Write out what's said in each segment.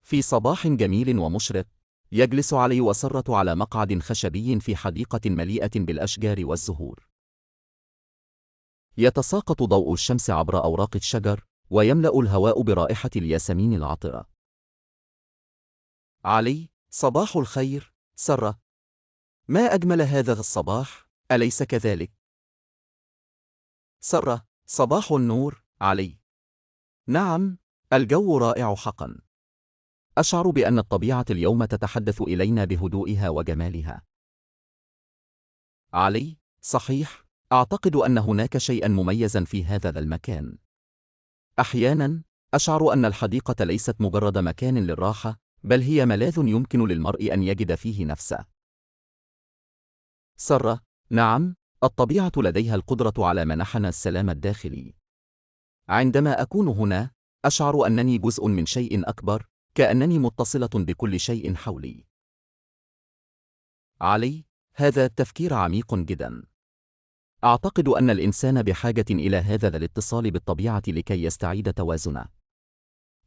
في صباح جميل ومشرق، يجلس علي وسرة على مقعد خشبي في حديقة مليئة بالأشجار والزهور. يتساقط ضوء الشمس عبر أوراق الشجر، ويملأ الهواء برائحة الياسمين العطرة. علي، صباح الخير. سرة، ما أجمل هذا الصباح، أليس كذلك؟ سرة، صباح النور. علي: نعم، الجو رائع حقا. أشعر بأن الطبيعة اليوم تتحدث إلينا بهدوئها وجمالها. علي: صحيح، أعتقد أن هناك شيئا مميزا في هذا المكان. أحيانا أشعر أن الحديقة ليست مجرد مكان للراحة، بل هي ملاذ يمكن للمرء أن يجد فيه نفسه. سرة: نعم، الطبيعة لديها القدرة على منحنا السلام الداخلي. عندما أكون هنا، أشعر أنني جزء من شيء أكبر، كأنني متصلة بكل شيء حولي. علي: هذا التفكير عميق جدا. أعتقد أن الإنسان بحاجة إلى هذا الاتصال بالطبيعة لكي يستعيد توازنه.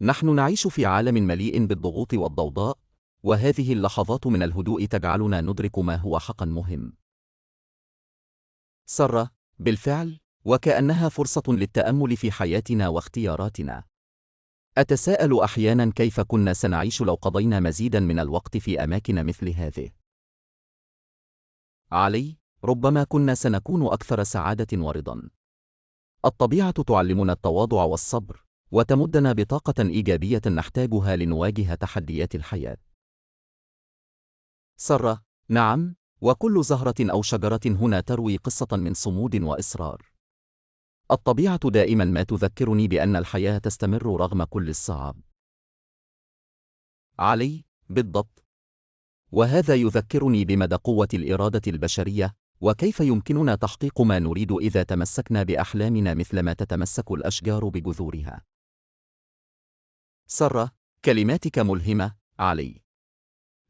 نحن نعيش في عالم مليء بالضغوط والضوضاء، وهذه اللحظات من الهدوء تجعلنا ندرك ما هو حقا مهم. سرة: بالفعل، وكأنها فرصة للتأمل في حياتنا واختياراتنا. أتساءل أحيانا كيف كنا سنعيش لو قضينا مزيدا من الوقت في أماكن مثل هذه. علي: ربما كنا سنكون أكثر سعادة ورضا. الطبيعة تعلمنا التواضع والصبر، وتمدنا بطاقة إيجابية نحتاجها لنواجه تحديات الحياة. سرة: نعم، وكل زهرة أو شجرة هنا تروي قصة من صمود وإصرار. الطبيعة دائما ما تذكرني بأن الحياة تستمر رغم كل الصعاب. علي: بالضبط. وهذا يذكرني بمدى قوة الإرادة البشرية، وكيف يمكننا تحقيق ما نريد إذا تمسكنا بأحلامنا مثلما تتمسك الأشجار بجذورها. سرة: كلماتك ملهمة، علي.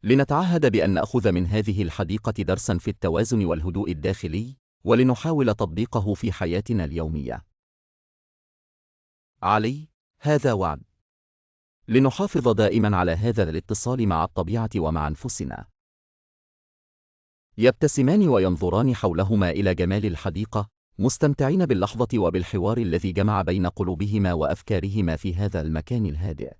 لنتعهد بأن نأخذ من هذه الحديقة درسا في التوازن والهدوء الداخلي، ولنحاول تطبيقه في حياتنا اليومية. علي: هذا وعد. لنحافظ دائما على هذا الاتصال مع الطبيعة ومع أنفسنا. يبتسمان وينظران حولهما إلى جمال الحديقة، مستمتعين باللحظة وبالحوار الذي جمع بين قلوبهما وأفكارهما في هذا المكان الهادئ.